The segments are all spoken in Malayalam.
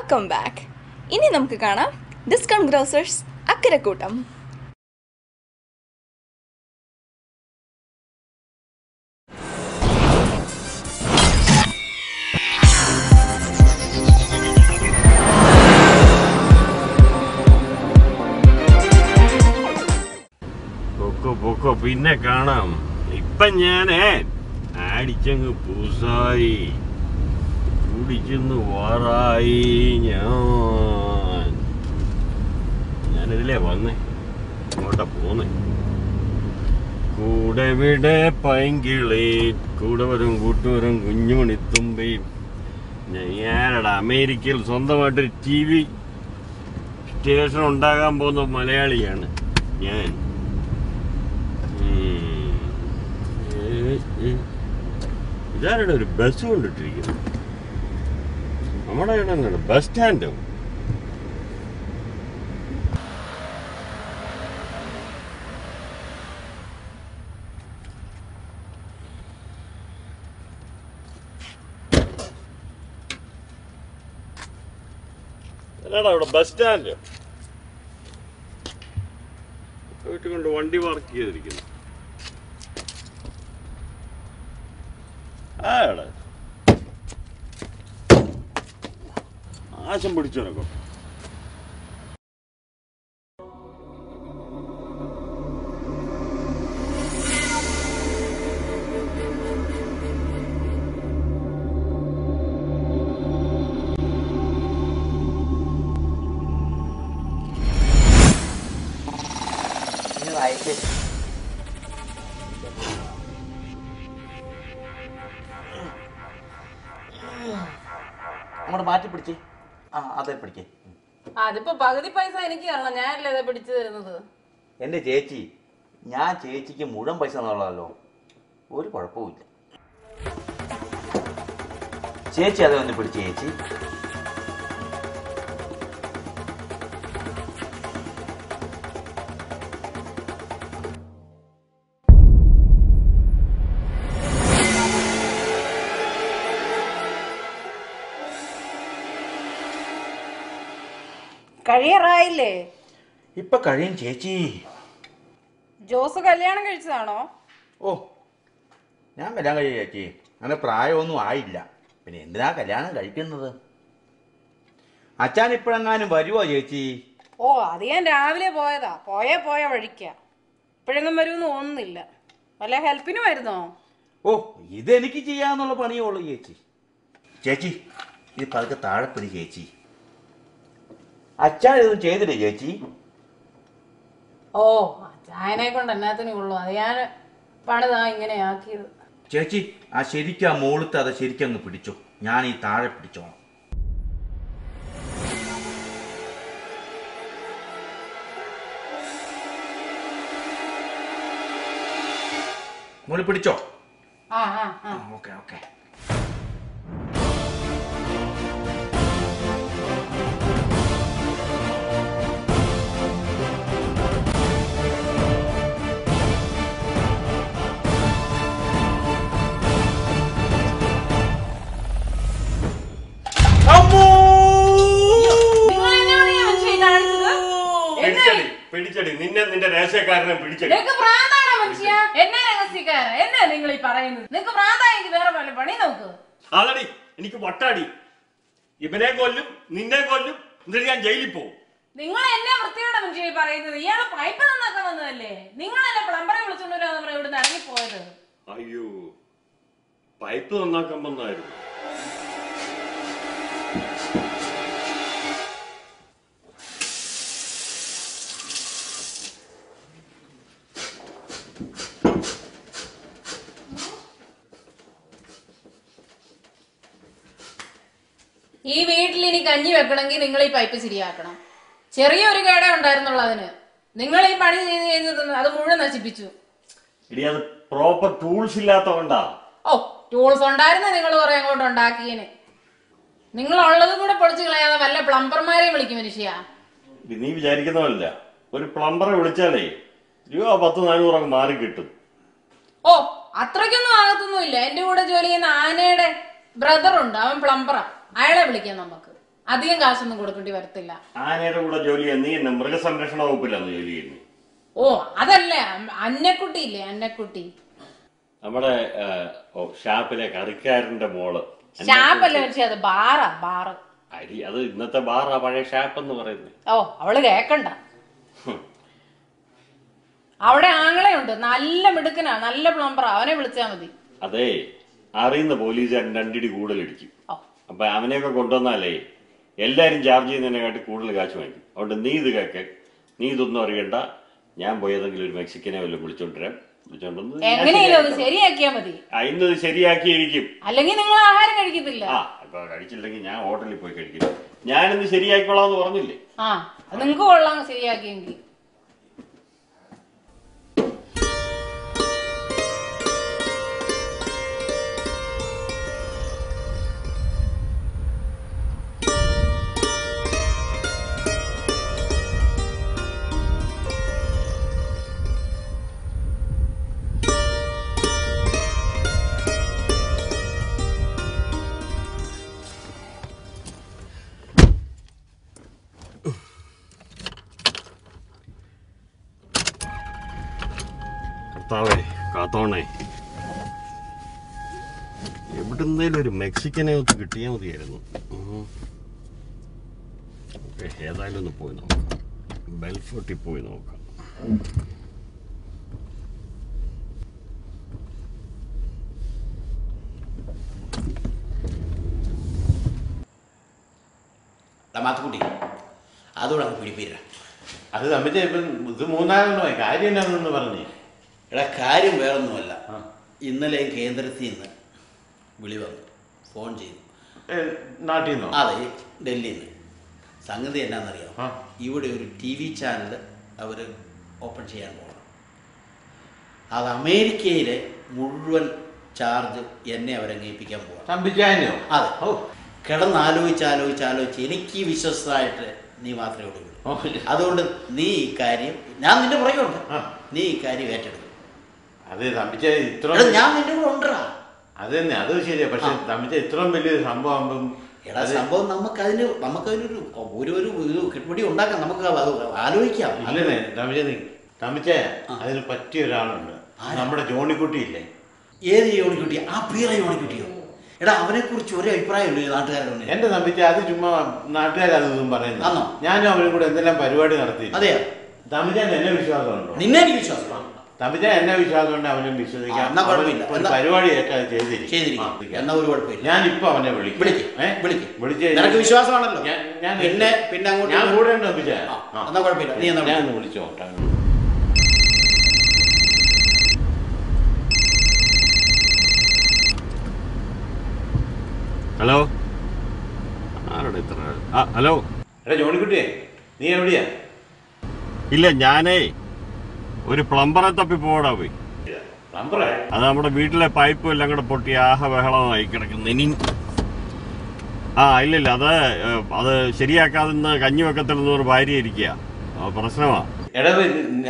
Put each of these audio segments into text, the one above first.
Welcome back. ഇനി നമുക്ക് കാണാം ഡിസ്കൗണ്ട് ഗ്രോസേഴ്സ് അക്കരക്കൂട്ടം. പിന്നെ കാണാം. ഇപ്പൊ ഞാനേ അടിച്ചങ്ങ് പൂസായി കുടിച്ചെന്ന് വാറായി. ഞാനിതിലേ വന്നേ, ഇങ്ങോട്ടാ പോന്നേ. കൂടെ വിടെ പൈങ്കിളി, കൂടെ വരും കൂട്ടുവരും കുഞ്ഞുമണിത്തുമ്പി. ഞാനടാ അമേരിക്കയിൽ സ്വന്തമായിട്ടൊരു TV സ്റ്റേഷൻ ഉണ്ടാകാൻ പോകുന്ന മലയാളിയാണ് ഞാൻ. ഇതാരുടെ ഒരു ബസ് കൊണ്ടിട്ടിരിക്കുന്നു? നമ്മുടെ ഇവിടെ ബസ് സ്റ്റാൻഡോ? അല്ലാടാ ഇവിടെ ബസ് സ്റ്റാൻഡ് വീട്ടിൽ കൊണ്ട് വണ്ടി പാർക്ക് ചെയ്തിരിക്കുന്നു. ആശം പിടിച്ചോനൊക്കെ അങ്ങോട്ട് മാറ്റി പിടിച്ചേ. അതെ പിടിക്കേ. അതിപ്പോ പകുതി പൈസ എനിക്ക് കാണണം, ഞാനല്ലേ അതെ പിടിച്ചു തരുന്നത്. എൻ്റെ ചേച്ചി, ഞാൻ ചേച്ചിക്ക് മുഴുവൻ പൈസ എന്നുള്ളതല്ലോ, ഒരു കുഴപ്പമില്ല. ചേച്ചി അതെ ഒന്ന് പിടിച്ചേ ചേച്ചി. കഴിയാറായില്ലേ? ഇപ്പൊ കഴിയും ചേച്ചി. ജോസ് കല്യാണം കഴിച്ചതാണോ? ഓ, ഞാൻ കല്യാണം കഴിയും ചേച്ചി. അങ്ങനെ പ്രായമൊന്നും ആയില്ല, പിന്നെ എന്തിനാ കല്യാണം കഴിക്കുന്നത്? അച്ഛൻ ഇപ്പോഴെങ്ങാനും വരുവോ ചേച്ചി? ഓ, അത് ഞാൻ രാവിലെ പോയതാ. പോയ വഴിക്ക. ഇപ്പോഴെങ്ങും വരുമെന്ന് തോന്നുന്നില്ല. വല്ല ഹെൽപ്പിന് വരുന്നോ? ഓ, ഇതെനിക്ക് ചെയ്യാന്നുള്ള പണിയുള്ളൂ ചേച്ചി. ചേച്ചി ഇത് പതുക്കെ താഴെപ്പിടി ചേച്ചി. അച്ഛൻ ഇതൊന്നും ചെയ്തില്ലേ ചേച്ചി? ഓ, അച്ചായനെ കൊണ്ട് എന്നാത്തിനേ ഉള്ളൂ. അത് ഞാൻ പണിതാ ഇങ്ങനെ ആക്കിയത്. ചേച്ചി ആ ശരിക്കും ആ മോളത്തെ അത് ശരിക്കും അങ്ങ് പിടിച്ചോ, ഞാൻ ഈ താഴെ പിടിച്ചോളാം. മോളി പിടിച്ചോ? Okay okay. പിടിച്ചടി നിന്നെ, നിന്റെ രഹസ്യക്കാരനെ പിടിച്ചടി. എന്നെ രഹസ്യക്കാരൻ എന്നാ നിങ്ങൾ ഈ പറയുന്നത്? നിങ്ങൾക്ക് പ്രാന്തായെങ്കിൽ വേറെ പല പണി നോക്ക്. അതടി എനിക്ക് വട്ടാടി. ഇവനെ കൊല്ലും നിന്നെ കൊല്ലും, എന്നിട്ട് ഞാൻ ജയിലിൽ പോകും. നിങ്ങൾ എന്നെ വൃത്തിയോടെ മനുഷ്യ പറയുന്നത്? ഇയാള് പൈപ്പ് നന്നാക്കാൻ വന്നതല്ലേ? നിങ്ങളല്ലേ പ്ലംബറെ വിളിച്ചോണ്ടവരാന്ന് പറഞ്ഞ ഇവിടുന്ന് ഇറങ്ങിപ്പോയത്? അയ്യോ, പൈപ്പ് നന്നാക്കാൻ വന്നായിരുന്നു. ഈ വീട്ടിൽ ഇനി കഞ്ഞി വെക്കണമെങ്കിൽ നിങ്ങൾ ഈ പൈപ്പ് ശരിയാക്കണം. ചെറിയൊരു കേടേ ഉണ്ടായിരുന്നുള്ളൂ അതിന്. നിങ്ങൾ ഈ പണി ചെയ്ത് അത് മുഴുവൻ നശിപ്പിച്ചു. അത് പ്രോപ്പർ ടൂൾസ് ഇല്ലാത്തതുകൊണ്ടാ. ഓ, ടൂൾസ് ഉണ്ടായിരുന്ന നിങ്ങൾ കുറെ അങ്ങോട്ട് ഉണ്ടാക്കിയന്. നിങ്ങൾ ഉള്ളതും കൂടെ പൊളിച്ചു കളയാതെ വല്ല പ്ലംബർമാരെയും വിളിക്കും മനുഷ്യ. നീ വിചാരിക്കുന്നതല്ല, ഒരു പ്ലംബറെ വിളിച്ചാലേ രൂപ 1000-400 മാറി കിട്ടും. ഓ, അത്രയ്ക്കൊന്നും ആകത്തൊന്നുമില്ല. എന്റെ കൂടെ ജോലി ചെയ്യുന്ന ആനയുടെ ബ്രദറുണ്ട്, അവൻ പ്ലംബറാ. അയാളെ വിളിക്കാം നമുക്ക്. അധികം കാശൊന്നും കൊടുക്കേണ്ടി വരത്തില്ല. ആനയുടെ കൂടെ ജോലി ചെയ്യാൻ നീ എന്നെ മൃഗസംരക്ഷണ വകുപ്പിലാണ് ജോലി ചെയ്യുന്നത്? ഓ അതല്ല, അന്നക്കുട്ടി ഇല്ലേ, അന്നക്കുട്ടി. നമ്മുടെ ഷാപ്പിലെ കറിക്കാരന്റെ മോള്. ഷാപ്പല്ലേ പക്ഷെ അത് ബാറ്. അരി അത് ഇന്നത്തെ ബാറാ, പഴയ ഷാപ്പ് എന്ന് പറയുന്നത്. ഓ അവള് കേക്കണ്ട. അവിടെ ആങ്ങളെയുണ്ട്, നല്ല മിടുക്കനാ, നല്ല പ്ലംബറാ, അവനെ വിളിച്ചാ മതി. അതെ, അറിയുന്ന പോലീസുകാരൻ രണ്ടിടി കൂടുതലടിക്കും. അപ്പൊ അവനെയൊക്കെ കൊണ്ടുവന്നാലേ എല്ലാരും ചാർജ് ചെയ്യുന്നതിനെക്കാട്ടി കൂടുതൽ കാശ് വാങ്ങിക്കും. അതുകൊണ്ട് നീ ഇത് കേക്ക്, നീ ഇതൊന്നും അറിയണ്ട. ഞാൻ പോയതെങ്കിലും ഒരു മെക്സിക്കനെ വല്ലതും വിളിച്ചോണ്ടിരാം. എങ്ങനെയല്ലോ അത് ശരിയാക്കിയാ മതി. ഇന്നത് ശരിയാക്കിയിരിക്കും. അല്ലെങ്കിൽ നിങ്ങൾ ആഹാരം കഴിക്കത്തില്ല. ഇപ്പൊ കഴിച്ചില്ലെങ്കിൽ ഞാൻ ഹോട്ടലിൽ പോയി കഴിക്കും. ഞാനിന്ന് ശരിയാക്കിക്കോളാന്ന് പറഞ്ഞില്ലേ? നിങ്ങക്ക് കൊള്ളാം ശരിയാക്കിയെങ്കിൽ. കാത്തോണേ, എവിടുന്നേലും ഒരു മെക്സിക്കനെ ഒന്ന് കിട്ടിയാൽ മതിയായിരുന്നു. ഏതായാലും ഒന്ന് പോയി നോക്കാം, ബെൽഫോർട്ടിൽ പോയി നോക്കാം. മാത്തുക്കുട്ടി അതോടെ അങ്ങ് പിടിപ്പില്ല. അത് തമ്മിച്ച ഇപ്പം ഇത് മൂന്നാമതായി കാര്യം എന്നാണെന്ന് പറഞ്ഞേ. എടാ കാര്യം വേറൊന്നുമല്ല. ഇന്നലെയും കേന്ദ്രത്തിൽ നിന്ന് വിളി വന്നു, ഫോൺ ചെയ്തു. നാട്ടിൽ നിന്നോ? അതെ, ഡൽഹിയിൽ നിന്ന്. സംഗതി എന്നാണെന്നറിയാം, ഇവിടെ ഒരു TV ചാനൽ അവർ ഓപ്പൺ ചെയ്യാൻ പോകണം. അത് അമേരിക്കയിലെ മുഴുവൻ ചാർജ് എന്നെ അവരംഗീകരിപ്പിക്കാൻ പോകണം. അതെ, കിടന്നാലോചിച്ച് എനിക്ക് വിശ്വസ്തമായിട്ട് നീ മാത്രമേ ഉള്ളൂ. അതുകൊണ്ട് നീ ഈ കാര്യം, ഞാൻ നിന്റെ പുറകെയുണ്ട്, നീ ഈ കാര്യം ഏറ്റെടുക്കും. അതെ തമ്പിച്ച ഇത്ര ഞാൻ നിന്റെ കൂടെ ഉണ്ടാ. അത് തന്നെ, അത് ശരിയാ. പക്ഷെ തമ്പിച്ച ഇത്രയും വലിയൊരു സംഭവം സംഭവം നമുക്കതിനൊരു ഒരു കെട്ടുപടി ഉണ്ടാക്കാം, നമുക്ക് ആലോചിക്കാം. ഇല്ലേ തമ്പിച്ച, അതിന് പറ്റിയ ഒരാളുണ്ട്, നമ്മുടെ ജോണിക്കുട്ടി ഇല്ലേ? ഏത് ജോണിക്കുട്ടി? ആ പീറ ജോണിക്കുട്ടിയോ? എടാ അവനെ കുറിച്ച് ഒരു അഭിപ്രായമില്ല നാട്ടുകാരുണ്ട്. എന്റെ തമ്പിച്ച അത് ചുമ്മാ നാട്ടുകാരതൊന്നും പറയുന്നു. ഞാനും അവരും കൂടെ എന്തെല്ലാം പരിപാടി നടത്തി. അതെയോ? തമ്പിച്ചാൻ എന്നെ വിശ്വാസമുണ്ടോ? നിന്നെ എനിക്ക് വിശ്വാസം. തമ്പിച്ചാൻ എന്നെ വിശ്വാസമുണ്ട്, അവനും വിശ്വസിക്കാം. പരിപാടി ഏറ്റവും ചെയ്തിരിക്കും. എന്നാ ഒരു കുഴപ്പമില്ല. ഞാനിപ്പോ അവനെ നിനക്ക് വിശ്വാസമാണല്ലോ. പിന്നെ ഞാൻ കൂടെ ഉണ്ട് തമ്പിച്ച. എന്നാ കുഴപ്പമില്ല, നീ എന്നാ ഞാൻ വിളിച്ചോ. ഹലോ, ആരോടെ ഇത്ര? ഹലോ, എടാ ജോണിക്കുട്ടിയെ, നീ എവിടെയാ? ഇല്ല, ഞാനേ ഒരു പ്ലംബറെ തപ്പി പോടാ പോയി. പ്ലംബറെ? അത് നമ്മുടെ വീട്ടിലെ പൈപ്പ് എല്ലാം കൂടെ പൊട്ടി ബഹളമായി കിടക്കുന്നു. ഇനി ഇല്ലില്ല, അത് ശരിയാക്കാതെ കഞ്ഞി വെക്കത്തില്ലെന്ന് ഒരു ഭാര്യ ഇരിക്കുക, പ്രശ്നമാ. എടാ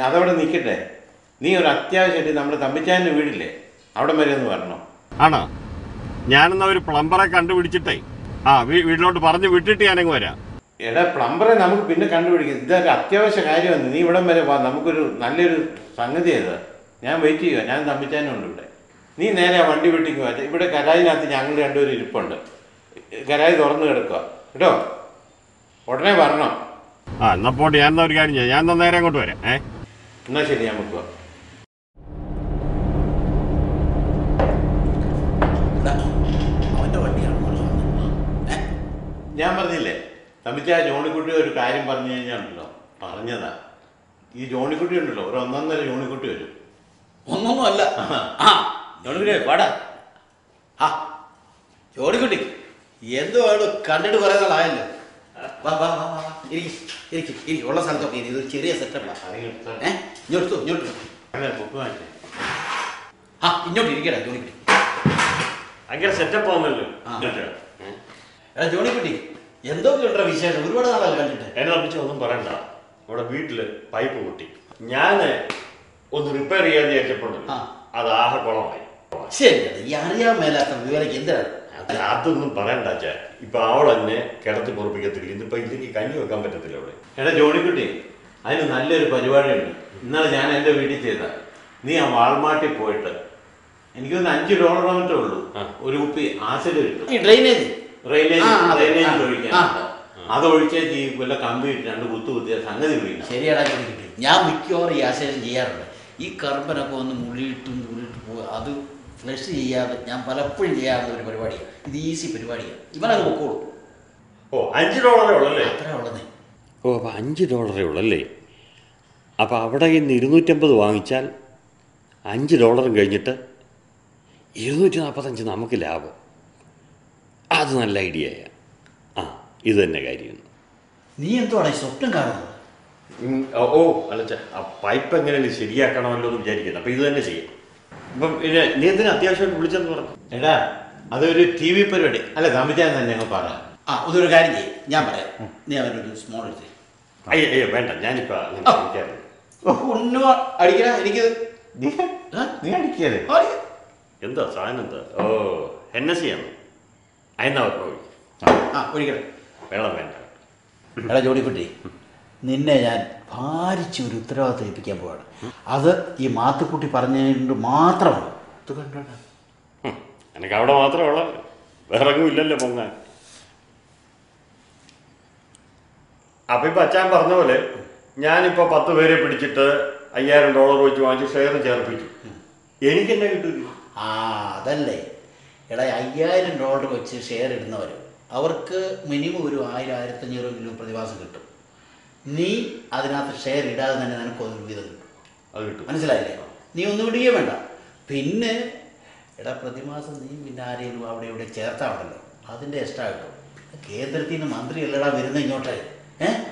അതവിടെ നിൽക്കട്ടെ, നീ ഒരു അത്യാവശ്യമായിട്ട് നമ്മുടെ തമ്പിച്ചാൻ്റെ വീടില്ലേ, അവിടെ വരെ ഒന്ന് വരണം. ആണോ? ഞാനെന്നാ ഒരു പ്ലംബറെ കണ്ടുപിടിച്ചിട്ടേ വീട്ടിലോട്ട് പറഞ്ഞു വിട്ടിട്ട് ഞാനങ്ങ് വരാം. എടാ പ്ലംബറെ നമുക്ക് പിന്നെ കണ്ടുപിടിക്കും, ഇതൊക്കെ അത്യാവശ്യ കാര്യമാണ്. നീ ഇവിടം വരെ വാ, നമുക്കൊരു നല്ലൊരു സംഗതി ചെയ്ത് ഞാൻ വെയിറ്റ് ചെയ്യുക. ഞാൻ തമ്പിച്ചാനും ഉണ്ട് ഇവിടെ. നീ നേരെ ആ വണ്ടി വീട്ടിക്ക് വാ. ഇവിടെ കരായിനകത്ത് ഞങ്ങൾ രണ്ടുപേരും ഇരിപ്പുണ്ട്, കരായി തുറന്നു കിടക്കുക കേട്ടോ. ഉടനെ വരണം. എന്നാ പോട്ടെ, ഞാൻ ഒരു കാര്യം ചെയ്യാം, ഞാൻ നേരെ അങ്ങോട്ട് വരാം. എന്നാ ശരി, നമുക്ക് അവന്റെ വണ്ടിയാണ്. ഞാൻ പറഞ്ഞില്ലേ തമ്പിച്ച, ജോണിക്കുട്ടി ഒരു കാര്യം പറഞ്ഞു കഴിഞ്ഞാണല്ലോ, പറഞ്ഞതാ. ഈ ജോണിക്കുട്ടി ഉണ്ടല്ലോ, ഒരു ഒന്നൊന്നര ജോണിക്കുട്ടി വരും. ഒന്നൊന്നും അല്ല. ജോണിക്കുട്ടി പാടാ. ജോണിക്കുട്ടി എന്തുവാണ് കണ്ടിട്ട് കുറെ നാളായല്ലോ. ഉള്ള സ്ഥലത്തൊക്കെ ഇതൊരു ചെറിയ സെറ്റപ്പാണ്. ഇങ്ങോട്ട് ഇരിക്കടാ ജോണിക്കുട്ടി. ഭയങ്കര സെറ്റപ്പ് ആണല്ലോ. ജോണിക്കുട്ടി എന്തൊക്കെയുണ്ടോ വിശേഷം? ഒരുപാട് നാളല്ലേ കണ്ടിട്ട്. എന്നെ തമ്പിച്ച് ഒന്നും പറയണ്ട, ഇവിടെ വീട്ടില് പൈപ്പ് പൊട്ടി. ഞാന് ഒന്ന് റിപ്പയർ ചെയ്യാൻ വിചാരിച്ചപ്പോഴും അത് കുളമായി. ശരി, ഈ അറിയാൻ മേലാത്ത വിവരം എന്തിനാണ്? അത് അതൊന്നും പറയണ്ട അച്ഛാ. ഇപ്പൊ അവളെന്നെ കിടത്തി പൊറപ്പിക്കത്തില്ല. ഇതിപ്പോ ഇതിന് കഞ്ഞി വെക്കാൻ പറ്റത്തില്ല അവിടെ. എടാ ജോണിക്കുട്ടി, അതിന് നല്ലൊരു പരിപാടിയുണ്ട്. ഇന്നലെ ഞാൻ എൻ്റെ വീട്ടിൽ ചെയ്ത, നീ ആ വാൾമാർട്ടിൽ പോയിട്ട് എനിക്കൊന്ന് $5 മറ്റേ ഉള്ളൂ, ഒരു കുപ്പി ആസിഡ് കിട്ടും. ഡ്രെയിനേജ് ഒഴിക്കാൻ അതൊഴിച്ചേ വല്ല കമ്പി ഇട്ട് 2 കുത്തു കുത്തിയ സംഗതി വിളിക്കണം. ശരിയാടാ കിട്ടും. ഞാൻ മിക്കവാറും ഈ ആശയം ചെയ്യാറുണ്ട്. ഈ കർമ്മനൊക്കെ ഒന്ന് മുള്ളിയിട്ടും പോകുക, അത് ഫ്ലഷ് ചെയ്യാതെ ഞാൻ പലപ്പോഴും ചെയ്യാറുള്ള ഒരു പരിപാടിയാണ്. ഇത് ഈസി പരിപാടിയാണ്. ഇവനത് പൊക്കോളൂ. ഓ $5 ഉള്ളല്ലേ? അത്ര ഉള്ളതേ. ഓ അപ്പോൾ $5 ഉള്ളല്ലേ? അപ്പോൾ അവിടെ ഇന്ന് 250 വാങ്ങിച്ചാൽ $5 കഴിഞ്ഞിട്ട് 245 നമുക്ക് ലാഭം. അത് നല്ല ഐഡിയയാണ്. ആ ഇത് തന്നെ കാര്യം. നീ എന്തുവാണ് സ്വപ്നം കാണുന്നത്? ഓ അല്ല, ആ പൈപ്പ് എങ്ങനെയാണ് ശരിയാക്കണമല്ലോ എന്ന് വിചാരിക്കുന്നത്. അപ്പം ഇത് തന്നെ ചെയ്യാം. ഇപ്പം പിന്നെ നീ എന്തിനാ അത്യാവശ്യമായിട്ട് വിളിച്ചെന്ന് പറഞ്ഞു? എടാ അതൊരു TV പരിപാടി അല്ല, തമ്മിച്ചാൻ തന്നെ ഞങ്ങൾ പറയാം. ഇതൊരു കാര്യം ചെയ്യും, ഞാൻ പറയാം. നീ അവനൊരു സ്മോൾ എടുത്ത്. അയ്യോ വേണ്ട, ഞാനിപ്പോൾ ഒന്നും അടിക്കണ എനിക്ക് നീ അടിക്കല്ലേ? എന്താ സാധനം എന്താ? ഓ NSC ആണ്. അതെന്നാ ഒഴിക്കട്ടെ. വെള്ളം വേണ്ട. എടാ ജോണിക്കുട്ടി, നിന്നെ ഞാൻ ഭാരിച്ച് ഒരു ഉത്തരവാദിത്വം ഏൽപ്പിക്കാൻ പോവാണ്. അത് ഈ മാത്തുക്കുട്ടി പറഞ്ഞതുകൊണ്ട് മാത്രമാണ്. ഇത് കണ്ടോടാ, എനിക്ക് അവിടെ മാത്രമേ ഉള്ളൂ, വേറെ എങ്ങും ഇല്ലല്ലോ പൊങ്ങാൻ. അപ്പം ഇപ്പം അച്ഛൻ പറഞ്ഞ പോലെ ഞാനിപ്പോൾ 10 പേരെ പിടിച്ചിട്ട് $5000 വെച്ച് വാങ്ങിച്ച് ഷെയർ ചേർപ്പിച്ചു. എനിക്കെന്നെ കിട്ടില്ല. അതല്ലേ എടാ, $5000 വെച്ച് ഷെയർ ഇടുന്നവർ അവർക്ക് മിനിമം ഒരു 1000-1500 പ്രതിമാസം കിട്ടും. നീ അതിനകത്ത് ഷെയർ ഇടാതെ തന്നെ നിനക്ക് ഒരു വീതം കിട്ടും. അത് കിട്ടും. മനസ്സിലായില്ലേ? നീ ഒന്നും വിടുകയും വേണ്ട. പിന്നെ എടാ പ്രതിമാസം നീ പിന്നെ ആരെങ്കിലും അവിടെ ഇവിടെ ചേർത്താണല്ലോ, അതിൻ്റെ എക്സ്ട്രാ കിട്ടും. കേന്ദ്രത്തിൽ നിന്ന് മന്ത്രി അല്ലടാ വരുന്ന ഇങ്ങോട്ട്.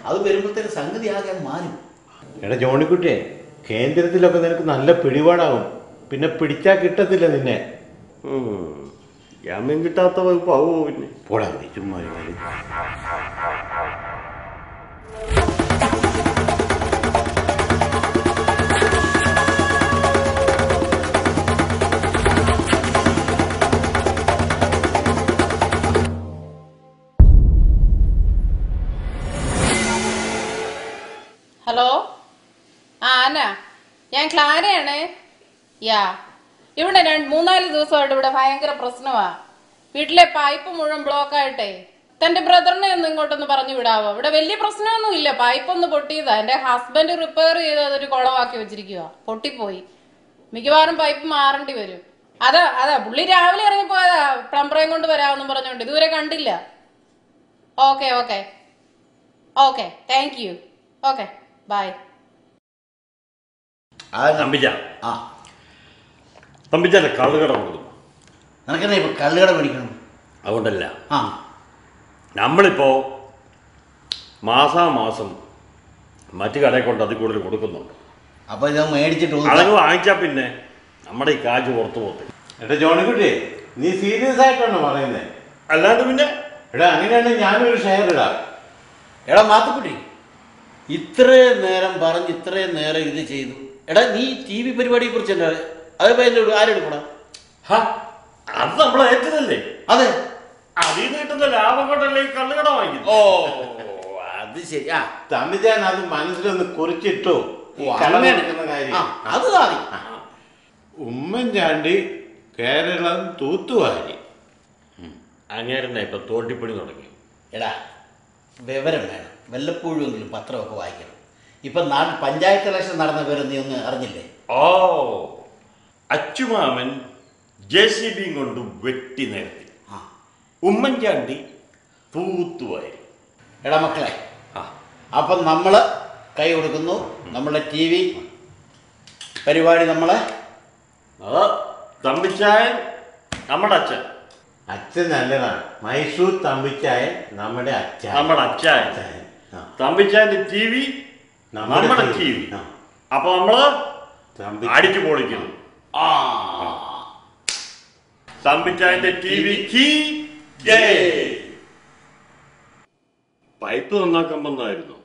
അത് വരുമ്പോഴത്തേന് സംഗതി ആകെ മാറും. എടാ ജോണിക്കുട്ടിയെ, കേന്ദ്രത്തിലൊക്കെ നിനക്ക് നല്ല പിടിപാടാകും. പിന്നെ പിടിച്ചാൽ കിട്ടത്തില്ല നിന്നെ. ജാമ്യം കിട്ടാത്ത വകുപ്പാവോ പിന്നെ? പോടാ ചുമ്മാ ഒരു കാര്യം. ഹലോ, ആന, ഞാൻ ക്ലാരയാണ്. ഇവിടെ 3-4 ദിവസമായിട്ട് ഇവിടെ ഭയങ്കര പ്രശ്നമാ. വീട്ടിലെ പൈപ്പ് മുഴുവൻ ബ്ലോക്കായിട്ടേ. തന്റെ ബ്രദറിനെ ഒന്ന് ഇങ്ങോട്ടൊന്ന് പറഞ്ഞു വിടാവോ? ഇവിടെ വലിയ പ്രശ്നമൊന്നും ഇല്ല, പൈപ്പ് ഒന്ന് പൊട്ടിയതാ. എന്റെ ഹസ്ബൻഡ് റിപ്പയർ ചെയ്ത് അതൊരു കുളമാക്കി വെച്ചിരിക്കുക, പൊട്ടിപ്പോയി. മിക്കവാറും പൈപ്പ് മാറേണ്ടി വരും. അതാ പുള്ളി രാവിലെ ഇറങ്ങിപ്പോയതാ പ്ലംബറേയും കൊണ്ട് വരാമെന്നും പറഞ്ഞോണ്ട്. ഇതുവരെ കണ്ടില്ല. Okay okay okay, thank you. Okay bye. തമ്പിച്ചാന്റെ കള്ളുകട കൊടുക്കും. നിനക്കെന്നാ ഇപ്പൊ കള്ളുകട മേടിക്കണം? അതുകൊണ്ടല്ല, നമ്മളിപ്പോ മാസാമാസം മറ്റു കടയെ കൊണ്ട് അതിൽ കൂടുതൽ കൊടുക്കുന്നുണ്ട്. അപ്പൊ ഇത് മേടിച്ചിട്ട് അതങ്ങ് വാങ്ങിച്ചാ പിന്നെ നമ്മുടെ ഈ കാശ് പുറത്തു പോകത്തില്ല. എടാ ജോണിക്കുട്ടി, നീ സീരിയസ് ആയിട്ടാണോ പറയുന്നത്? അല്ലാണ്ട് പിന്നെ എടാ അങ്ങനെയാണെങ്കിൽ ഞാനൊരു ഷെയർ ഇടാം. എടാ മാത്തുക്കുട്ടി, ഇത്രയും നേരം പറഞ്ഞ് ഇത്രയും നേരം ഇത് ചെയ്തു. എടാ നീ TV പരിപാടിയെ കുറിച്ചല്ലേ? അതിപ്പോ എന്നോട് ആരെടുക്കണം? അത് നമ്മൾ ഏറ്റതല്ലേ? അതെ, അതിൽ നിന്ന് കിട്ടുന്ന ലാഭം കൊണ്ടല്ലേ ഈ കള്ളുകട വാങ്ങിക്കും. ഓ അത് ശരി. തമ്മിച്ചാൻ അത് മനസ്സിലൊന്ന് കുറിച്ചിട്ടു. അത് താതി. ഉമ്മൻചാണ്ടി കേരളം തൂത്തുവാരി. അങ്ങനെ ഇപ്പൊ തോട്ടിപ്പണി തുടങ്ങി. എടാ വിവരം വേണം, വല്ലപ്പോഴുമെങ്കിലും പത്രമൊക്കെ വായിക്കണം. ഇപ്പൊ നാട്ടിൽ പഞ്ചായത്ത് ഇലക്ഷൻ നടന്ന വിവരം നീ ഒന്ന് അറിഞ്ഞില്ലേ? ഓ, അച്ചുമാമൻ JCB കൊണ്ട് വെട്ടി നേരത്തി, ഉമ്മൻചാണ്ടി തൂത്തുവാരി. എടാ മക്കളെ, അപ്പം നമ്മള് കൈ കൊടുക്കുന്നു. നമ്മളെ TV പരിപാടി നമ്മളെ തമ്പിച്ചായൻ നമ്മുടെ അച്ഛൻ. അച്ഛൻ നല്ലതാണ്. മൈസൂർ തമ്പിച്ചായൻ നമ്മുടെ അച്ഛൻ. നമ്മുടെ അച്ഛൻ. തമ്പിച്ചായന്റെ TV നമ്മുടെ TV. അപ്പൊ നമ്മള് അടിച്ചു പൊളിക്കുന്നു. തമ്പിച്ചായന്റെ TV പൈപ്പ് നന്നാക്കാൻ വന്നായിരുന്നു.